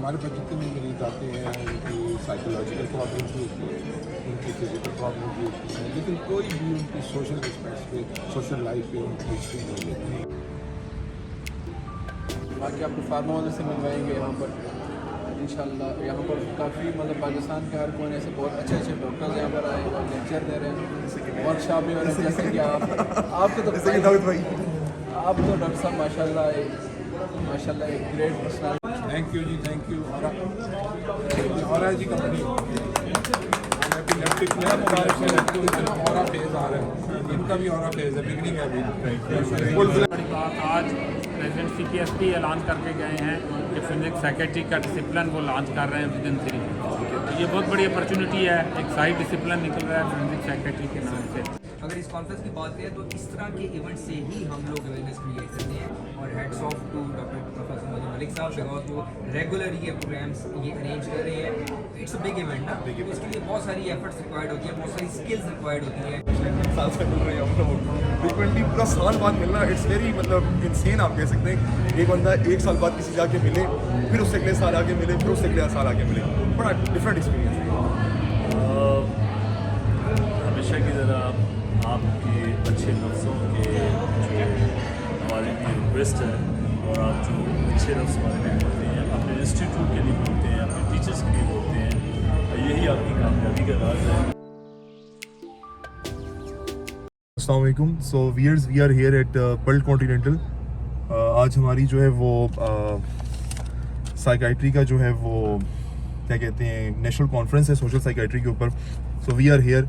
हमारे पास जितने भी मरीज आते हैं उनकी साइकोलॉजिकल प्रॉब्लम भी होती है, उनकी फिजिकल प्रॉब्लम भी होती है, लेकिन कोई भी उनकी सोशल रिस्पेक्ट पे, सोशल लाइफ पे उनकी हिस्ट्री नहीं लेती। बाकी आपको फार्मा वाले से मिलवाएंगे यहाँ पर इंशाल्लाह। यहाँ पर काफ़ी मतलब पाकिस्तान के हर कोने से बहुत अच्छे अच्छे डॉक्टर्स यहाँ पर आए और लेक्चर दे रहे हैं, वर्कशॉप भी हो रहे हैं। जैसे कि आपके तो आप तो डॉक्टर साहब माशाल्लाह एक great personality. Thank you ji, thank you. और जी कंपनी इलेक्ट्रिक में और फेज आ रहा है, इनका भी और फेज है, बिगनिंग है अभी। आज प्रेसिडेंट CPSP ऐलान करके गए हैं कि फिजिक्स साइकेट्री का डिसिप्लिन वो लॉन्च कर रहे हैं विदिन 3 ईयर। ये बहुत बड़ी अपॉर्चुनिटी है, एक साइड डिसिप्लिन निकल रहा है फिजिक्स साइकेट्री के नाम से। अगर इस कॉन्फ्रेंस की बात करें तो इस तरह के इवेंट से ही हम लोग अवेयरनेस क्रिएट करते हैं और hats off to doctor professor Madan Malik साहब बिकॉज वो रेगुलर ये प्रोग्राम्स ये अरेंज कर रहे हैं। इट्स अ बिग इवेंट ना, तो इसके लिए बहुत सारी एफर्ट्स रिक्वायर्ड होती है, बहुत सारी स्किल्स रिक्वायर्ड होती हैं। साल से मिल रहे हैं हम लोग फ्रीक्वेंटली, पूरा साल बाद मिलना इट्स वेरी मतलब इंसेन आप कह सकते हैं। एक बंदा 1 साल बाद किसी जाके मिले, फिर उससे अगले साल आगे मिले, फिर उससे अगले साल आगे मिले, बड़ा डिफरेंट एक्सपीरियंस है। हमेशा की तरह आपके अच्छे लफ्ज़ों के जो हमारे लिए रिक्वेस्ट है और आप जो अच्छे लफ्ज़ हमारे लिए बोलते हैं, अपने इंस्टीट्यूट के लिए बोलते हैं, अपने टीचर्स के लिए बोलते हैं, यही आपकी कामयाबी का राज है। अस्सलाम वालेकुम। So we are here at Pearl Continental. आज हमारी जो है वो साइकाइट्री का जो है वो क्या कहते हैं नेशनल कॉन्फ्रेंस है सोशल साइकाइट्री के ऊपर। So we are here.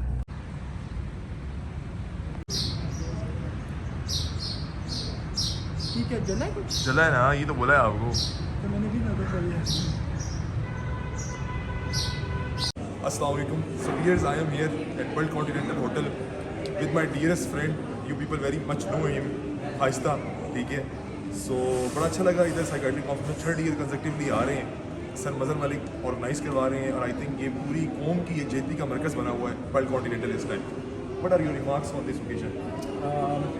ठीक है, जला कुछ चला है ना, ये तो बोला है आपको। तो मैंने भी नोटिस किया। अस्सलाम वालेकुम। So viewers, I am here at Pearl Continental hotel with my dearest friend, you people very much know him, आहिस्ता, ठीक है। सो बड़ा अच्छा लगा इधर psychiatry conference 3rd year consecutively आ रहे हैं। सर मदन मलिक ऑर्गेनाइज करवा रहे हैं और आई थिंक ये पूरी कौम की यकजहती का मरकज़ बना हुआ है पर्ल कॉन्टिनेंटल इस time. What are your remarks on this occasion?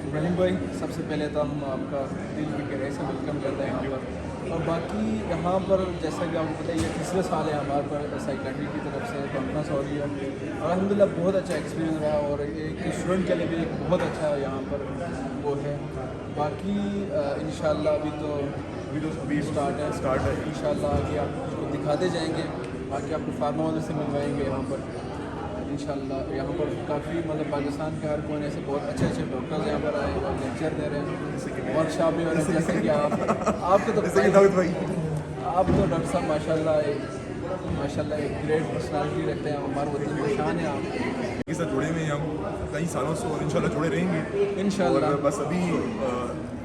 Ibrahim भाई, सबसे पहले तो हम आपका दिल की गहराई से वेलकम करते हैं यहाँ पर। और बाकी यहाँ पर जैसा कि आपको पता है ये 3रा साल है हमारे पर साइकाट्री की तरफ से कॉन्फ्रेंस हो रही है। और अल्हम्दुलिल्लाह बहुत अच्छा एक्सपीरियंस रहा और एक स्टूडेंट के लिए भी एक बहुत अच्छा यहाँ पर वो है। बाकी इंशाल्लाह अभी तो स्टार्ट है इंशाल्लाह आगे आपको दिखाते जाएंगे। बाकी आपको फार्मा वाले से मिलवाएंगे यहाँ पर इंशाल्लाह। यहाँ पर काफ़ी मतलब पाकिस्तान के हर कोने से बहुत अच्छे अच्छे डॉक्टर्स यहाँ पर आए और लेक्चर दे रहे हैं, वर्कशॉप भी हो रहे हैं। जैसे कि आपके तो आप तो डॉक्टर साहब माशाल्लाह एक ग्रेट पर्सनैलिटी रखते हैं, हमारे वतन की शान है। आप ये सब जुड़े हुए हैं हम कई सालों से और इंशाल्लाह जुड़े रहेंगे इंशाल्लाह। और बस अभी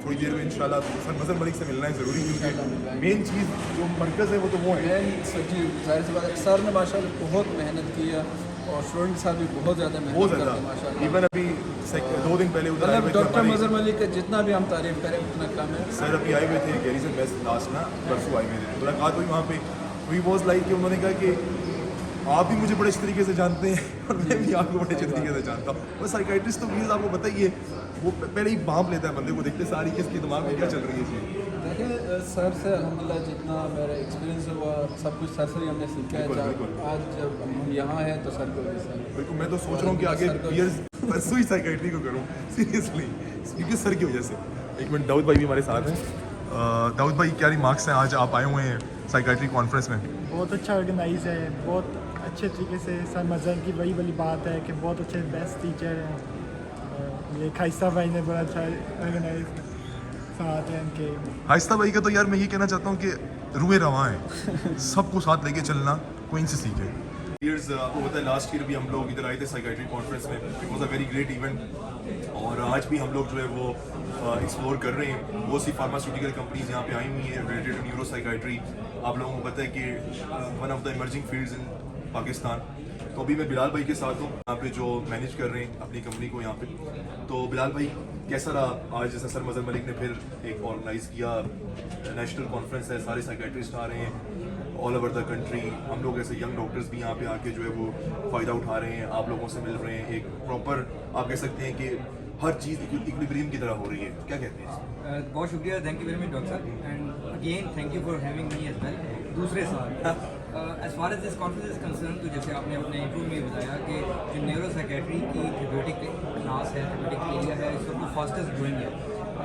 थोड़ी देर में इंशाल्लाह सर मदन मलिक से मिलना है ज़रूरी, क्योंकि मेन चीज़ जो मरकज़ है वो तो वो है। जी, जाहिर सी बात है, सर ने माशाल्लाह बहुत मेहनत की है और स्टूडेंट साहब भी बहुत ज़्यादा मेहनत करते हैं माशाल्लाह। इवन अभी 2 दिन पहले उधर आए हुए थे डॉक्टर हमारे- मदन मलिक का जितना भी हम तारीफ करें उतना कम है। सर अभी आए हुए थे गैरी से बेस्ट लास्ट ना परसों आए हुए थे, मुलाकात हुई वहाँ पे। वी वॉज लाइक कि उन्होंने कहा कि आप भी मुझे बड़े अच्छे तरीके से जानते हैं और मैं भी आपको बड़े अच्छे तरीके से जानता हूँ। बस साइकाइट्रिस्ट तो प्लीज़ आपको बताइए वो पहले ही भांप लेता है बंदे को, देखते सारी किसके दिमाग में क्या चल रही है चीज़। देखिए सर से अल्हम्दुलिल्लाह जितना मेरा एक्सपीरियंस हुआ सब कुछ सर से ही हमने सीखा है। आज जब हम यहाँ हैं तो सर को बिल्कुल, मैं तो सोच रहा हूँ कि आगे ईयर्स परसों ही साइकाइट्री को करूँ सीरियसली, क्योंकि सर की वजह से। एक मिनट, दाऊद भाई भी हमारे साथ हैं। दाऊद भाई, क्या रिमार्क्स हैं? आज आप आए हुए हैं साइकाइट्री कॉन्फ्रेंस में। बहुत अच्छा ऑर्गेनाइज है, बहुत अच्छे तरीके से। सर मज़हर की वही वाली बात है कि बहुत अच्छे बेस्ट टीचर हैं। ये खाइस्ता भाई ने बड़ा अच्छा ऑर्गेनाइज साथ है इनके। आहिस्ता भाई का तो यार मैं ये कहना चाहता हूँ कि रुए रवां है, सबको साथ लेके चलना, कोई इनसे सीखे। ईयर्स आपको पता है लास्ट ईयर भी हम लोग इधर आए थे साइकाइट्री कॉन्फ्रेंस में, it was a very great event. और आज भी हम लोग जो है वो एक्सप्लोर कर रहे हैं। बहुत सी फार्मास्यूटिकल कंपनीज यहाँ पे आई हुई हैं रिलेटेड टू न्यूरो साइकाइट्री। आप लोगों को पता है कि one of the emerging fields in Pakistan. तो अभी मैं बिलाल भाई के साथ हूँ यहाँ पे जो मैनेज कर रहे हैं अपनी कंपनी को यहाँ पे। तो बिलाल भाई कैसा रहा आज? जैसा सर मदन मलिक ने फिर एक ऑर्गेनाइज किया नेशनल कॉन्फ्रेंस है, सारे साइकाइट्रिस्ट आ रहे हैं ऑल ओवर द कंट्री। हम लोग ऐसे यंग डॉक्टर्स भी यहाँ पे आके जो है वो फ़ायदा उठा रहे हैं, आप लोगों से मिल रहे हैं। एक प्रॉपर आप कह सकते हैं कि हर चीज़ इक्विलिब्रियम की तरह हो रही है, क्या कहते हैं? बहुत शुक्रिया, thank you very much doctor साहब, and again thank you for having me as well. दूसरे साल as far as this conference is concern, तो जैसे आपने अपने इंटरव्यू में बताया कि जो न्यूरो साइकेट्री की थेरेप्यूटिक क्लास है, थेरेप्यूटिक एरिया है, इस वक्त फास्टेस्ट ग्रोइंग है।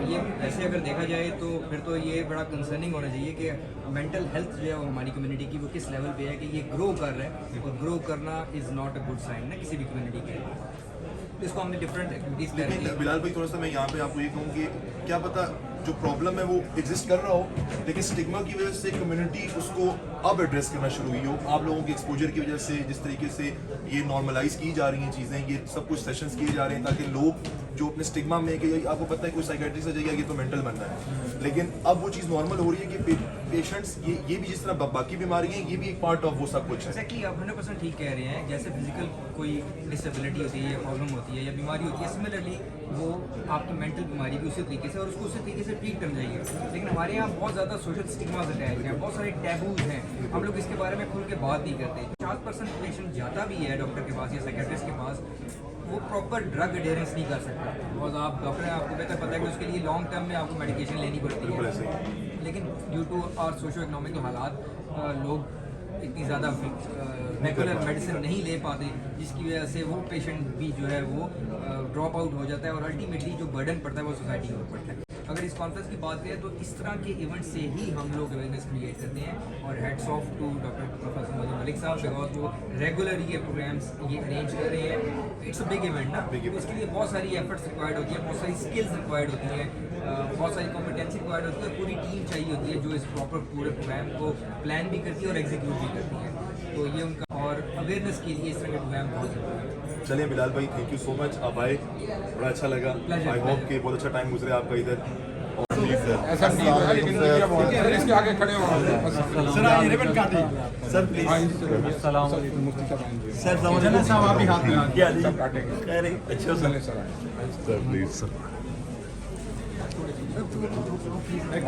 ये वैसे अगर देखा जाए तो फिर तो ये बड़ा कंसर्निंग होना चाहिए कि मेंटल हेल्थ जो है वो हमारी कम्युनिटी की वो किस लेवल पे है कि ये ग्रो कर रहा है, और ग्रो करना is not a good sign ना किसी भी कम्युनिटी के लिए। इसको हमने डिफरेंट एक्टिविटीज़ कर रही लेकिन बिलाल भाई थोड़ा सा मैं यहाँ पे आपको ये कहूँ कि क्या पता जो प्रॉब्लम है वो एग्जिस्ट कर रहा हो, लेकिन स्टिग्मा की वजह से कम्युनिटी उसको अब एड्रेस करना शुरू हुई हो। आप लोगों के एक्सपोजर की वजह से जिस तरीके से ये नॉर्मलाइज की जा रही हैं चीज़ें, ये सब कुछ सेशंस किए जा रहे हैं ताकि लोग जो अपने स्टिग्मा में कि आपको पता है कोई साइकेट्रिस्ट से जाएगा ये तो मेंटल बनना है, लेकिन अब वो चीज़ नॉर्मल हो रही है कि पेशेंट्स ये भी जिस तरह बाकी बीमारी हैं ये भी एक पार्ट ऑफ वो सब कुछ है। एक्जैक्टली आप 100% ठीक कह रहे हैं। जैसे फिजिकल कोई डिसेबिलिटी होती है या प्रॉब्लम होती है या बीमारी होती है, सिमिलरली वो आपकी मेंटल बीमारी भी उसी तरीके से और उसको उसी तरीके से ट्रीट करना चाहिए। लेकिन हमारे यहाँ बहुत ज़्यादा सोशल स्टिग्मास अटैच हैं, बहुत सारे टैबूज हैं, हम लोग इसके बारे में खुल के बात नहीं करते। 50% पेशेंट जाता भी है डॉक्टर के पास या साइकेट्रिस्ट के पास, वो प्रॉपर ड्रग एडेरेंस नहीं कर सकता, बिकॉज आप डॉक्टर हैं, आपको बेहतर पता है कि उसके लिए लॉन्ग टर्म में आपको मेडिकेशन लेनी पड़ती है। लेकिन due to our socio economical हालात लोग इतनी ज़्यादा रेगुलर मेडिसिन नहीं ले पाते, जिसकी वजह से वो पेशेंट भी जो है वो ड्रॉप आउट हो जाता है और अल्टीमेटली जो बर्डन पड़ता है वो सोसाइटी के ऊपर पड़ता है। अगर इस कॉन्फ्रेंस की बात करें तो इस तरह के इवेंट से ही हम लोग अवेयरनेस क्रिएट करते हैं, और heads off to doctor professor Mazhar Malik साहब, बिकॉज वो रेगुलर ये प्रोग्राम्स ये अरेंज कर रहे हैं। इट्स अ बिग इवेंट ना, तो इसके लिए बहुत सारी एफर्ट्स रिक्वायर्ड होती है, बहुत सारी स्किल्स रिक्वायर्ड होती हैं, बहुत सारी कॉम्पिटेंसी रिक्वायर्ड होती है, पूरी टीम चाहिए होती है जो इस प्रॉपर पूरे प्रोग्राम को प्लान भी करती है और एग्जीक्यूट भी करती है। तो ये उनका, और अवेयरनेस के लिए इस तरह के प्रोग्राम बहुत ज़रूरी है। चलिए बिलाल भाई, थैंक यू सो मच, आप आए, बड़ा अच्छा लगा। आई होप कि बहुत अच्छा टाइम गुजरे आपका इधर। ऐसा नहीं है लेकिन मीडिया बहुत है, इसके आगे खड़े हो सर आइए रिबन काटिए सर प्लीज। अस्सलाम सर समझना साहब आप ही हाथ में क्या सब काटेंगे। अरे अच्छा चले सर आए। Sir please sir.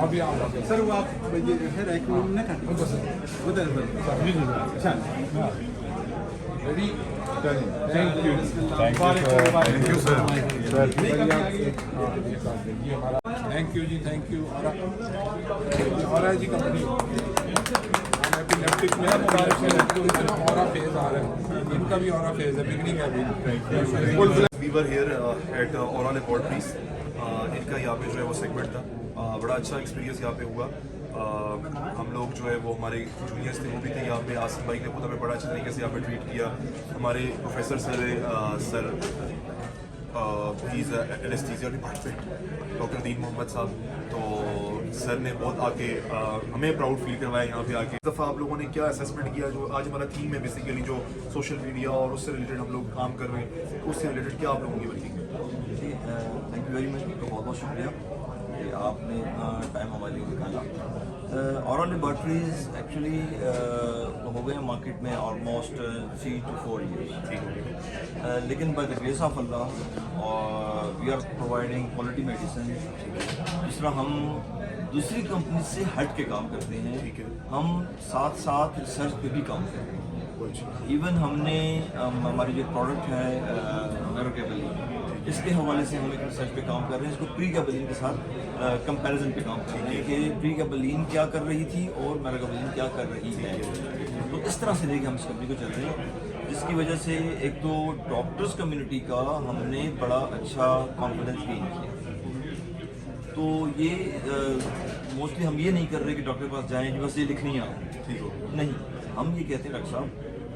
अभी आप सर वो आप ये है रैक में ना काटिए उधर अच्छा ready, thank you thank you sir. Thank you ji, thank you. और जी कंपनी एपिलेप्टिक में मुबारक है, इतना और फेज आ रहा है, इनका भी और फेज है, बिगनिंग है अभी। We were here at Aura laboratories, इनका यहाँ पे जो है वो सेगमेंट था, बड़ा अच्छा एक्सपीरियंस यहाँ पे हुआ। हम लोग जो है वो हमारे जूनियर्स थे वो भी थे यहाँ पे, आसिफ भाई ने खुद हमें बड़ा अच्छे तरीके से यहाँ पे ट्रीट किया। हमारे professor sir he is anaesthesia department doctor दीन मोहम्मद साहब, तो सर ने बहुत आके हमें प्राउड फील करवाया यहाँ पे आके। इस दफ़ा आप लोगों ने क्या असेसमेंट किया, जो आज हमारा थीम है बेसिकली जो सोशल मीडिया और उससे रिलेटेड हम लोग काम कर रहे हैं, उससे रिलेटेड क्या आप लोगों की वर्किंग है? जी थैंक यू वेरी मच, तो बहुत बहुत शुक्रिया कि आपने इतना टाइम हमारे लिए निकाला। ओरा लेबॉर्ट्रीज एक्चुअली हो गए मार्केट में ऑलमोस्ट 3 to 4 years, लेकिन बाय द ग्रेस ऑफ अल्लाह और we are providing quality medicine. जिस तरह हम दूसरी कंपनी से हट के काम करते हैं, हम साथ साथ रिसर्च पे भी काम करते हैं। इवन हमने हमारी जो प्रोडक्ट है मेरोकेबलिन, इसके हवाले से हम एक रिसर्च पे काम कर रहे हैं, इसको प्रीगैबलिन के साथ कंपैरिजन पे काम कर रहे हैं कि प्रीगैबलिन क्या कर रही थी और मेरोकेबलिन क्या कर रही है। तो इस तरह से देखिए हम इस कंपनी को चल रहे हैं, जिसकी वजह से एक तो डॉक्टर्स कम्युनिटी का हमने बड़ा अच्छा कॉन्फिडेंस गेन किया। तो ये मोस्टली हम ये नहीं कर रहे कि डॉक्टर के पास जाएँ बस ये लिखनी है, ठीक हो नहीं, हम ये कहते हैं डॉक्टर साहब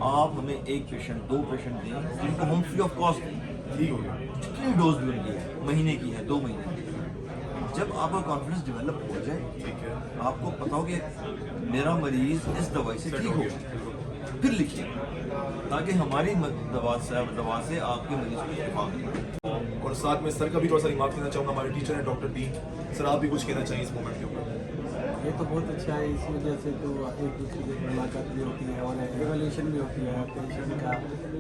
आप हमें एक पेशेंट 2 पेशेंट दें जिनको हम फ्री ऑफ कॉस्ट दें, ठीक हो गया, जितनी डोज भी उनकी है, महीने की है 2 महीने की, जब आपका कॉन्फिडेंस डेवलप हो जाए, ठीक है, आपको पता हो कि मेरा मरीज इस दवाई से ठीक हो, फिर लिखिए ताकि हमारी दवा से आपके मरीज को शिफा मिले। और साथ में सर का भी थोड़ा सा रिमार्क देना चाहूँगा, हमारे टीचर हैं डॉक्टर दीन सर, आप भी कुछ कहना चाहिए इस मोमेंट के ऊपर? ये तो बहुत अच्छा है, इस वजह से तो एक दूसरे की मुलाकात भी होती है और एवेल्यूशन भी होती है पेशेंट का,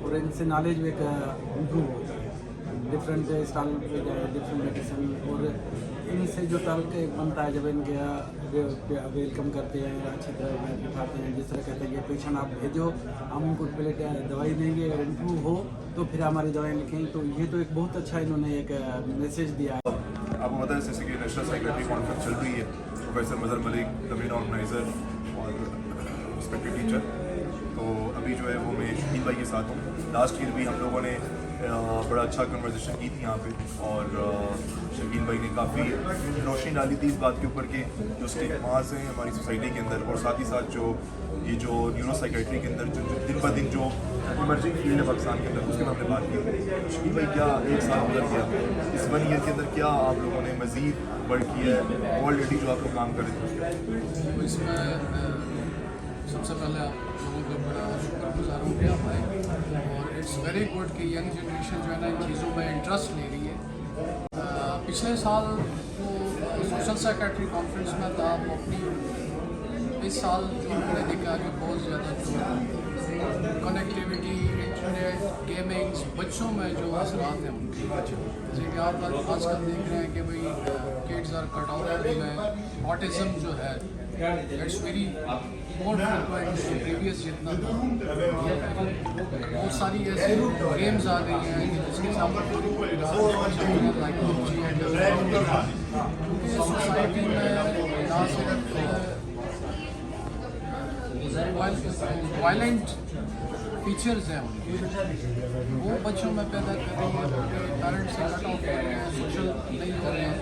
और इनसे नॉलेज भी इम्प्रूव होता है, डिफरेंट स्टाइल पे जाए डिफरेंट मेडिसिन, और इनसे जो तल्क बनता है जब इनके वेलकम करते हैं, अच्छी तरह बिठाते हैं, जिस तरह कहते हैं कि पेशेंट आप भेजो, हम उनको पहले दवाई देंगे, अगर इम्प्रूव हो तो फिर हमारी दवाएँ लिखें। तो ये तो एक बहुत अच्छा इन्होंने एक मैसेज दिया है। आपको पता है जैसे कि नेशनल साइकेट्री कॉन्फ्रेंस चल रही है, professor Mazhar Malik the main organiser, और रिस्पेक्टेड टीचर। तो अभी जो है वो मैं शकील भाई के साथ हूँ। लास्ट ईयर भी हम लोगों ने बड़ा अच्छा कन्वर्सेशन की थी यहाँ पे, और शकील भाई ने काफ़ी रोशनी डाली थी इस बात के ऊपर कि जो स्टिग्मास हैं हमारी सोसाइटी के अंदर, और साथ ही साथ जो ये जो न्यूरोसाइकेट्री के अंदर जो दिन ब दिन जो इमर्जिंग फील्ड है पाकिस्तान के अंदर, उसके हमने बात की। शकील भाई क्या एक साल गुजर गया, इस 1 ईयर के अंदर क्या आप लोगों ने मज़ीद बढ़ किया है ऑलरेडी जो आप लोग काम कर रहे थे? इसमें सबसे पहले आप लोगों का बड़ा शुक्रगुजार हूँ कि आप आए, और इट्स वेरी गुड कि यंग जनरेशन जो है ना इन चीज़ों में इंटरेस्ट ले रही है। पिछले साल वो सोशल साइकेट्री कॉन्फ्रेंस में था, वो अपनी इस साल जो हमने देखा कि बहुत ज़्यादा जो कनेक्टिविटी, इंटरनेट, गेमिंग्स, बच्चों में जो असरात हैं उनके, जैसे कि आप आजकल देख रहे हैं कि भाई किड्स आर कट आउट में ऑटिज़म जो है it's very more frequent previous जितना था। बहुत सारी ऐसी गेम्स आ गई हैं जिसके सामने लाइक पबजी एंड क्योंकि सोसाइटी में ना सिर्फ वायलेंट फीचर्स हैं उनके, वो बच्चों में पैदा कर रही है, उनके पेरेंट्स से कट ऑफ हो रहे हैं, सोशल नहीं हो रहे हैं,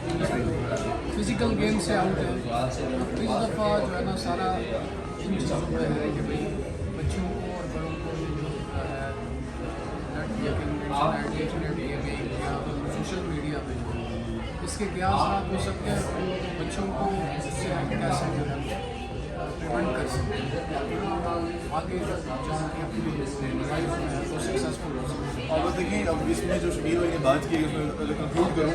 फिजिकल गेम से आउट है। तो इस दफ़ा जो है ना सारा इन चीज़ों में है कि भाई बच्चों को और बड़ों को जो इंटरनेट गेमिंग या सोशल मीडिया पे इसके क्या असर हो सकते हैं, बच्चों को इससे हम कैसे जो है प्रिवेंट कर सकते हैं, आगे जान के अपनी लाइफ में तो सक्सेसफुल हो सकते हैं। और देखिए अब इसमें जो शकील भाई ने बात की है उसमें अगर कंक्लूड करूँ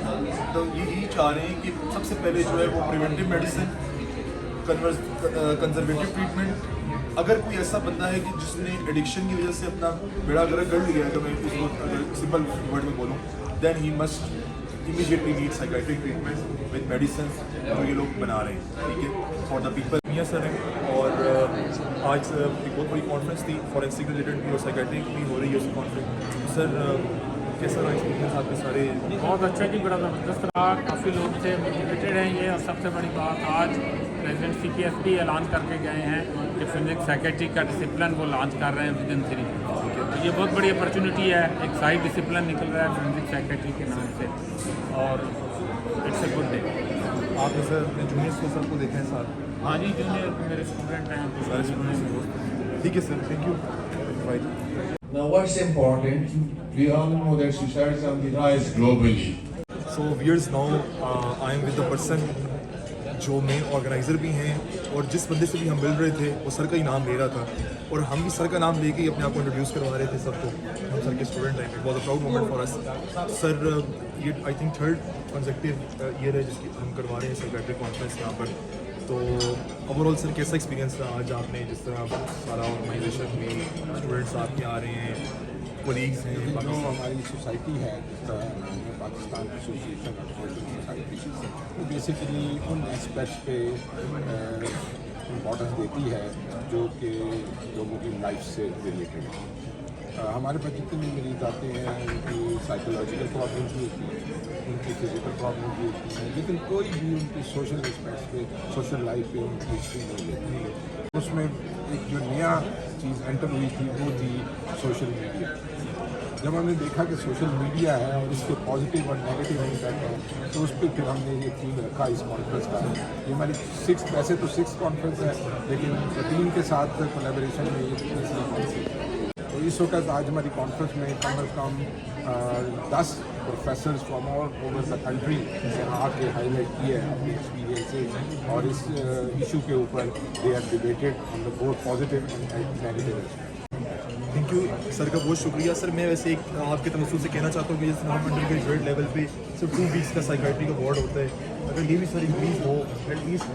तो यही चाह रहे हैं कि सबसे पहले जो है वो प्रिवेंटिव मेडिसिन, कंजर्वेटिव ट्रीटमेंट। अगर कोई ऐसा बंदा है कि जिसने एडिक्शन की वजह से अपना बेड़ा गर्क कर लिया है, अगर मैं इसको अगर सिंपल वर्ड में बोलूँ, then he must immediately need psychiatric treatment with medicine जो ये लोग बना रहे हैं, ठीक है, फॉर द पीपल। मियाँ सर हैं, और आज एक बहुत बड़ी कॉन्फ्रेंस थी फॉरेंसिक रिलेटेड भी और साइकेट्रिक भी हो रही है उस कॉन्फ्रेंस। सर कैसा रहा एक्सपीरियंस आपके सारे? बहुत अच्छा जी, बड़ा ज़बरदस्त रहा, काफ़ी लोग थे, मोटिवेटेड हैं ये। और सबसे बड़ी बात आज प्रेसिडेंट CKFP ऐलान करके गए हैं कि फिजिक्स साइकेट्री का डिसिप्लिन वो लॉन्च कर रहे हैं विदिन 3। तो ये बहुत बड़ी अपॉर्चुनिटी है, एक साइड डिसिप्लिन निकल रहा है फिजिक्स साइकेट्री के नाम से, और इट्स ए गुड डे। आपने सर अपने जूनियर्स को सबको देखा है साथ? हाँ जी, जूनियर मेरे स्टूडेंट हैं, सारे स्टूडेंट्स। ठीक है sir, thank you. Now what's important, we all know that suicide is on the rise globally. So viewers, now I am with the person जो मेन ऑर्गेनाइज़र भी हैं, और जिस बंदे से भी हम मिल रहे थे वो सर का ही नाम ले रहा था, और हम भी सर का नाम लेके ही अपने आप को इंट्रोड्यूस करवा रहे थे सबको। हम सर के स्टूडेंट हैं, it was a proud moment for us. Sir ये I think 3rd consecutive year है जिसकी हम करवा रहे हैं साइकेट्रिक कॉन्फ्रेंस यहाँ पर। तो ओवरऑल सर कैसा एक्सपीरियंस रहा आज आपने, जिस तरह सारा ऑर्गेनाइजेशन में स्टूडेंट्स आपके आ रहे हैं, कोलीग्स हैं, जो हमारी सोसाइटी है Pakistan association of social society, वो बेसिकली उन एस्पेक्ट्स पे इम्पोर्टेंस देती है जो कि लोगों की लाइफ से रिलेटेड है। हमारे पास जितने भी मरीज आते हैं उनकी साइकोलॉजिकल प्रॉब्लम भी होती है, उनकी फिजिकल प्रॉब्लम भी होती है, लेकिन कोई भी उनकी सोशल एस्पेक्ट्स पे, सोशल लाइफ पे उनकी हिस्ट्री नहीं लेती है। उसमें एक जो नया चीज़ एंटर हुई थी वो थी सोशल मीडिया। जब हमने देखा कि सोशल मीडिया है और इसके पॉजिटिव और नेगेटिव इम्पैक्ट है, तो उस पर फिर हमने ये थीम रखा इस कॉन्फ्रेंस का। ये हमारी 6th, वैसे तो 6th कॉन्फ्रेंस है, लेकिन टीम के साथ कोलैबोरेशन में ये तीसरी कॉन्फ्रेंस है। तो इस वक्त आज हमारी कॉन्फ्रेंस में कम अज़ कम 10 professors from all over the country यहाँ आके हाईलाइट किए हैं अपने एक्सपीरियंसेस, और इस इशू के ऊपर they are debated on the both positive and negative. Thank you sir का बहुत शुक्रिया। सर मैं वैसे एक आपके तमस्सुल से कहना चाहता हूँ कि जैसे हम अंडर ग्रेजुएट लेवल पे सिर्फ 2 वीक्स का साइकेट्री का वार्ड होता है, अगर ये भी सर इंक्रीज हो एटलीस्ट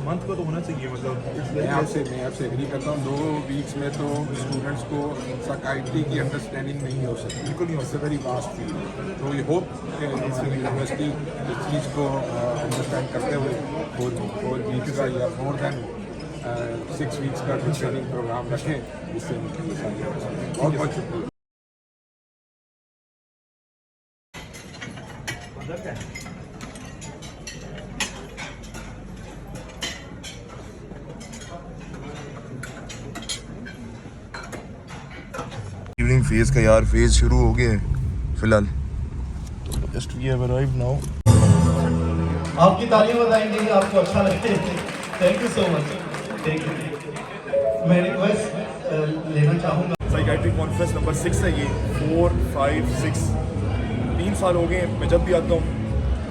मंथ का तो होना चाहिए। मतलब मैं आपसे एग्री करता हूँ, 2 वीक्स में तो स्टूडेंट्स को साइकेट्री की अंडरस्टैंडिंग नहीं हो सकती, बिल्कुल नहीं हो सकती, वेरी वास्ट फील्ड। तो ये होप कि यूनिवर्सिटी इस चीज़ को अंडरस्टैंड करते हुए 4 वीक्स का या मोर दैन 6 वीक्स का ट्रेनिंग प्रोग्राम रखें, जिससे बहुत बहुत शुक्रिया। शेड्यूलिंग फेज का यार फेज शुरू हो गया है फिलहाल। Just we have arrived now. आपकी तालियां बताएंगे आपको अच्छा लगे। Thank you so much. Thank you. मैं रिक्वेस्ट लेना चाहूँगा। साइकेट्री कॉन्फ्रेंस नंबर 6 है ये, 4, 5, 6 3 साल हो गए। मैं जब भी आता हूँ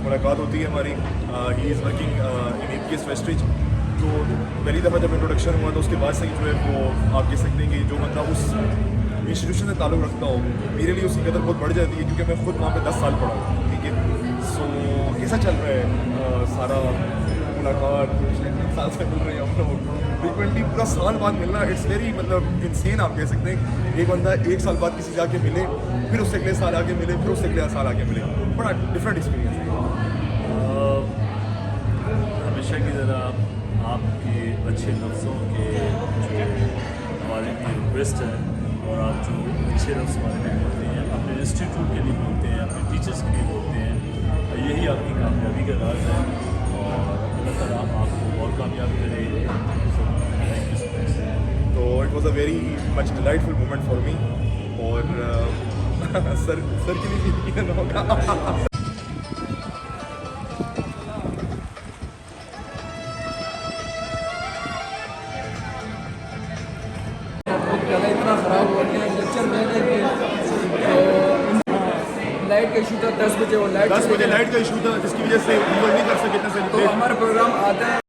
मुलाकात होती है हमारी। He is working in APS वेस्टरिज। तो पहली दफ़ा जब इंट्रोडक्शन हुआ तो उसके बाद से ही जो है वो आप कह सकते हैं कि जो बंदा उस इंस्टीट्यूशन से ताल्लुक़ रखता हो, मेरे लिए उसकी कदर बहुत बढ़ जाती है, क्योंकि मैं खुद वहाँ पे 10 साल पढ़ा हूँ। ठीक है, सो कैसा चल रहा है सारा मुलाकात? 3 साल से मिल रहे हैं हम लोग फ्रीक्वेंटली, पूरा साल बाद मिलना, इट्स वेरी मतलब इंसेन आप कह सकते हैं। एक बंदा 1 साल बाद किसी जाके मिले, फिर उससे अगले साल आके मिले, फिर उससे अगले साल आके मिले, बड़ा डिफरेंट एक्सपीरियंस है। हमेशा की तरह आपके अच्छे लफ्ज़ों के जो हमारे लिए रिक्वेस्ट है, और आप जो अच्छे लफ्ज़ हमारे लिए बोलते हैं, अपने इंस्टीट्यूट के लिए बोलते हैं, अपने टीचर्स के लिए बोलते हैं, यही आपकी कामयाबी का राज है। और अल्लाह ताला आपको और कामयाब करे। तो it was a very much delightful moment for me. और सर के लिए भी होगा। गला इतना ख़राब हो गया लेक्चर में तो लाइट का इशू था 10 बजे, वो 10 बजे लाइट का इशू था, जिसकी वजह से नहीं कर सके। तो हमारा प्रोग्राम आधा है